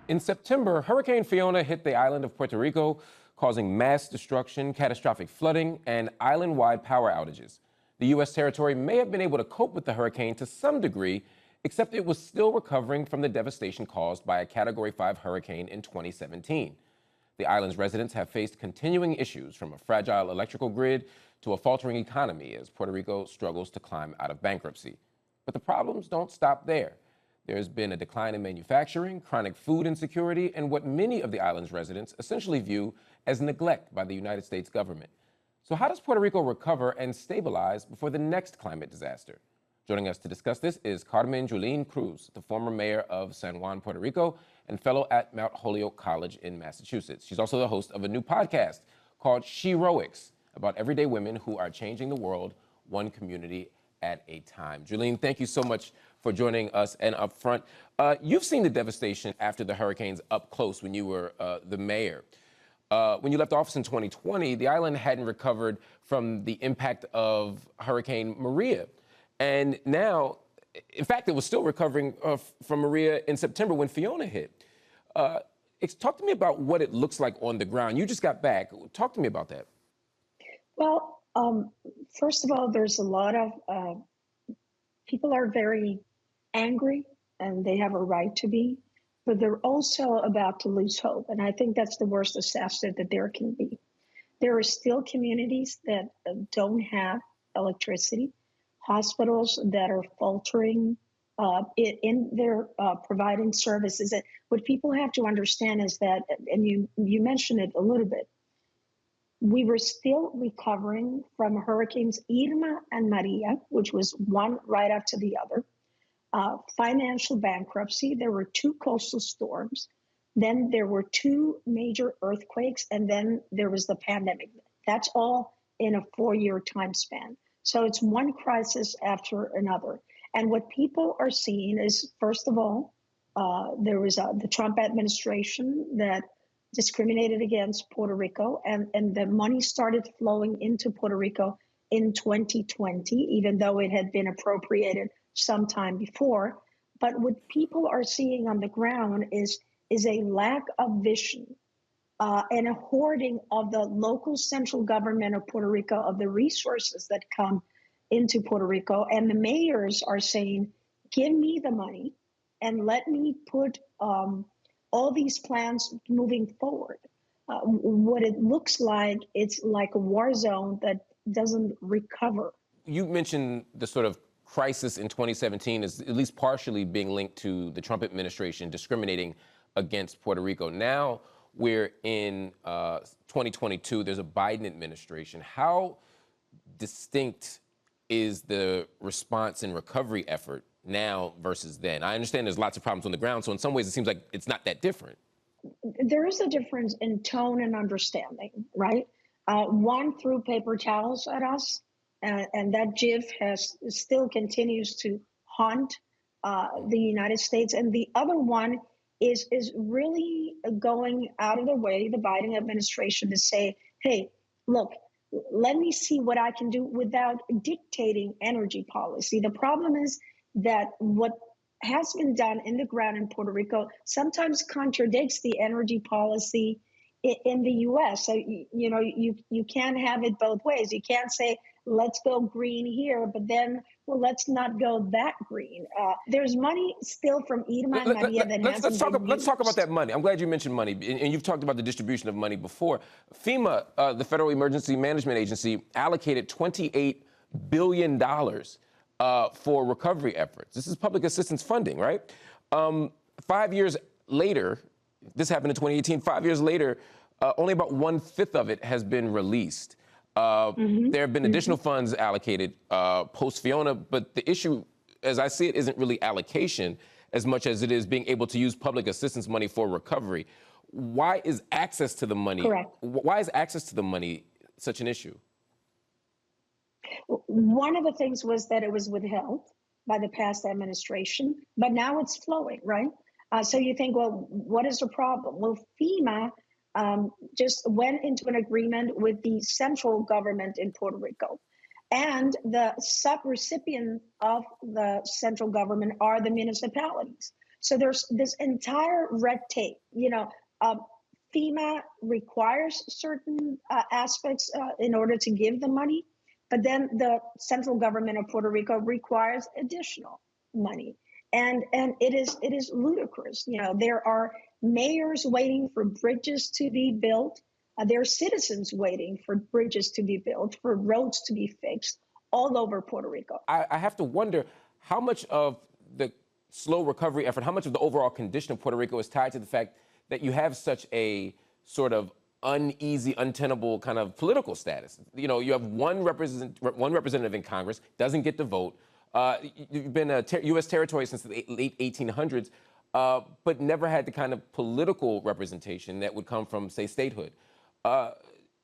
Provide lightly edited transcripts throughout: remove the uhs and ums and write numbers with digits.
In September, Hurricane Fiona hit the island of Puerto Rico, causing mass destruction, catastrophic flooding, and island-wide power outages. The U.S. territory may have been able to cope with the hurricane to some degree, except it was still recovering from the devastation caused by a Category 5 hurricane in 2017. The island's residents have faced continuing issues, from a fragile electrical grid to a faltering economy as Puerto Rico struggles to climb out of bankruptcy. But the problems don't stop there. There's been a decline in manufacturing, chronic food insecurity, and what many of the island's residents essentially view as neglect by the United States government. So how does Puerto Rico recover and stabilize before the next climate disaster? Joining us to discuss this is Carmen Yulin Cruz, the former mayor of San Juan, Puerto Rico, and fellow at Mount Holyoke College in Massachusetts. She's also the host of a new podcast called Sheroics, about everyday women who are changing the world one community at a time. Yulin, thank you so much for joining us and UpFront. You've seen the devastation after the hurricanes up close when you were the mayor. When you left office in 2020, the island hadn't recovered from the impact of Hurricane Maria. And now, in fact, it was still recovering from Maria in September when Fiona hit. Talk to me about what it looks like on the ground. You just got back. Talk to me about that. Well, first of all, there's a lot of people are very angry, and they have a right to be, but they're also about to lose hope. And I think that's the worst disaster that there can be. There are still communities that don't have electricity, hospitals that are faltering in their providing services. And what people have to understand is that, and you mentioned it a little bit, we were still recovering from Hurricanes Irma and Maria, which was one right after the other. Financial bankruptcy. There were two coastal storms. Then there were two major earthquakes. And then there was the pandemic. That's all in a 4-year time span. So it's one crisis after another. And what people are seeing is, first of all, there was the Trump administration that discriminated against Puerto Rico, and the money started flowing into Puerto Rico in 2020, even though it had been appropriated sometime before. But what people are seeing on the ground is a lack of vision and a hoarding of the local central government of Puerto Rico, of the resources that come into Puerto Rico. And the mayors are saying, give me the money and let me put all these plans moving forward. What it looks like, it's like a war zone that doesn't recover. You mentioned the sort of crisis in 2017 is at least partially being linked to the Trump administration discriminating against Puerto Rico. Now we're in 2022, there's a Biden administration. How distinct is the response and recovery effort now versus then? I understand there's lots of problems on the ground, so in some ways it seems like it's not that different. There is a difference in tone and understanding, right? One threw paper towels at us, and that GIF still continues to haunt the United States. And the other one is really going out of the way, the Biden administration, to say, hey, look, let me see what I can do without dictating energy policy. The problem is that what has been done in the ground in Puerto Rico sometimes contradicts the energy policy in the U.S. So, you can't have it both ways. You can't say, let's go green here, but then, well, let's not go that green. There's money still from Irma and Maria that hasn't been used. Let's talk about that money. I'm glad you mentioned money, and you've talked about the distribution of money before. FEMA, the Federal Emergency Management Agency, allocated $28 billion for recovery efforts. This is public assistance funding, right? 5 years later, this happened in 2018, 5 years later, only about 1/5 of it has been released. There have been additional funds allocated post-Fiona, but the issue, as I see it, isn't really allocation as much as it is being able to use public assistance money for recovery. Why is access to the money? Correct. Why is access to the money such an issue? One of the things was that it was withheld by the past administration, but now it's flowing, right? So you think, well, what is the problem? Well, FEMA just went into an agreement with the central government in Puerto Rico. And the sub-recipient of the central government are the municipalities. So there's this entire red tape. FEMA requires certain aspects in order to give the money, but then the central government of Puerto Rico requires additional money, and it is ludicrous. There are mayors waiting for bridges to be built. There are citizens waiting for bridges to be built, for roads to be fixed all over Puerto Rico. I have to wonder how much of the slow recovery effort, how much of the overall condition of Puerto Rico is tied to the fact that you have such a sort of uneasy, untenable kind of political status. You have one representative in Congress, doesn't get to vote. You've been a U.S. territory since the late 1800s, but never had the kind of political representation that would come from, say, statehood.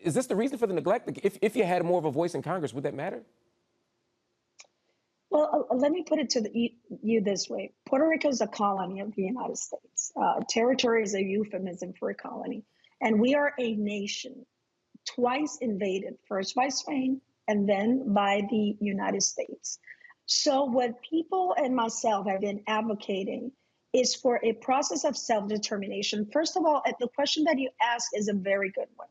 Is this the reason for the neglect? If you had more of a voice in Congress, would that matter? Well, let me put it to you this way. Puerto Rico is a colony of the United States. Territory is a euphemism for a colony. And we are a nation twice invaded, first by Spain and then by the United States. So what people and myself have been advocating is for a process of self-determination. First of all, the question that you ask is a very good one.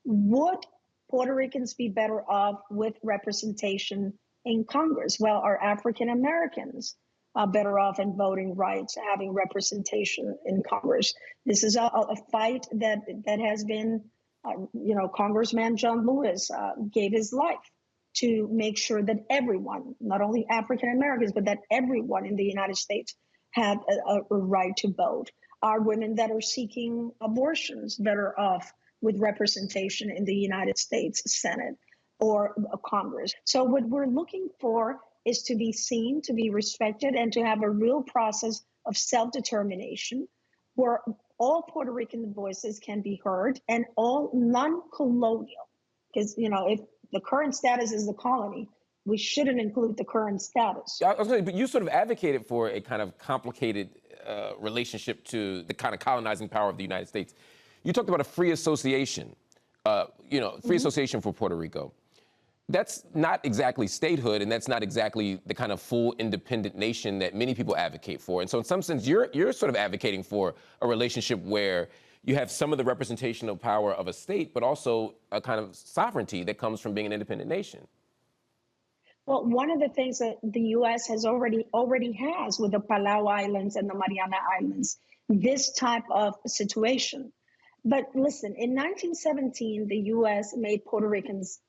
Would Puerto Ricans be better off with representation in Congress? Well, are African Americans better off in voting rights, having representation in Congress? This is a fight that has been, Congressman John Lewis gave his life to make sure that everyone, not only African Americans, but that everyone in the United States had a right to vote. Are women that are seeking abortions better off with representation in the United States Senate or Congress? So what we're looking for is to be seen, to be respected, and to have a real process of self-determination where all Puerto Rican voices can be heard and all non-colonial. Because, if the current status is the colony, we shouldn't include the current status. I was going to say, but you sort of advocated for a kind of complicated relationship to the kind of colonizing power of the United States. You talked about a free association, association for Puerto Rico. That's not exactly statehood, and that's not exactly the kind of full independent nation that many people advocate for. And so in some sense, you're sort of advocating for a relationship where you have some of the representational power of a state, but also a kind of sovereignty that comes from being an independent nation. Well, one of the things that the U.S. has already has with the Palau Islands and the Mariana Islands, this type of situation. But listen, in 1917, the U.S. made Puerto Ricans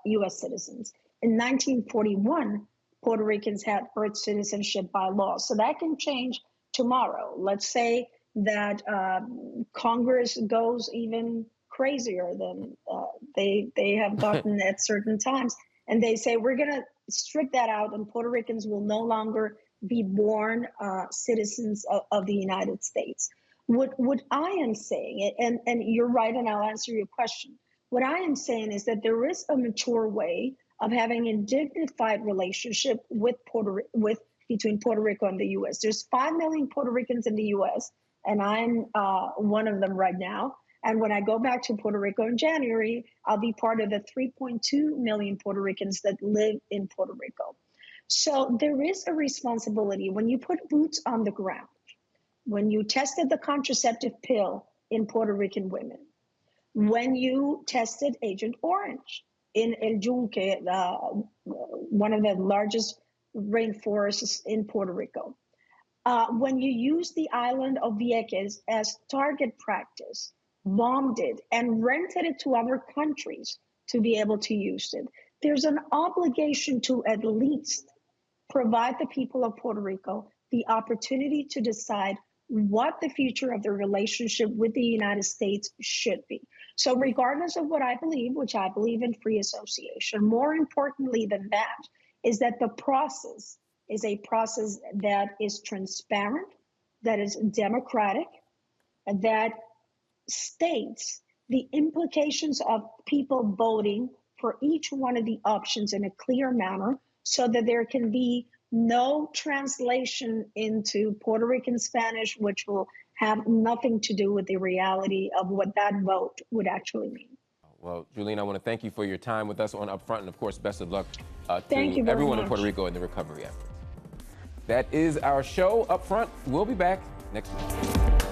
U.S. citizens. In 1941, Puerto Ricans had birth citizenship by law. So that can change tomorrow. Let's say that Congress goes even crazier than they have gotten at certain times. And they say, we're going to strip that out and Puerto Ricans will no longer be born citizens of the United States. What I am saying, and you're right, and I'll answer your question. What I am saying is that there is a mature way of having a dignified relationship between Puerto Rico and the U.S. There's 5 million Puerto Ricans in the U.S., and I'm one of them right now. And when I go back to Puerto Rico in January, I'll be part of the 3.2 million Puerto Ricans that live in Puerto Rico. So there is a responsibility when you put boots on the ground, when you tested the contraceptive pill in Puerto Rican women, when you tested Agent Orange in El Yunque, one of the largest rainforests in Puerto Rico, when you use the island of Vieques as target practice, bombed it, and rented it to other countries to be able to use it, there's an obligation to at least provide the people of Puerto Rico the opportunity to decide what the future of their relationship with the United States should be. So regardless of what I believe, which I believe in free association, more importantly than that is that the process is a process that is transparent, that is democratic, that states the implications of people voting for each one of the options in a clear manner so that there can be no translation into Puerto Rican Spanish, which will have nothing to do with the reality of what that vote would actually mean. Well, Yulin, I want to thank you for your time with us on UpFront, and of course, best of luck to Thank you very everyone in much. Puerto Rico in the recovery effort. That is our show up front. We'll be back next week.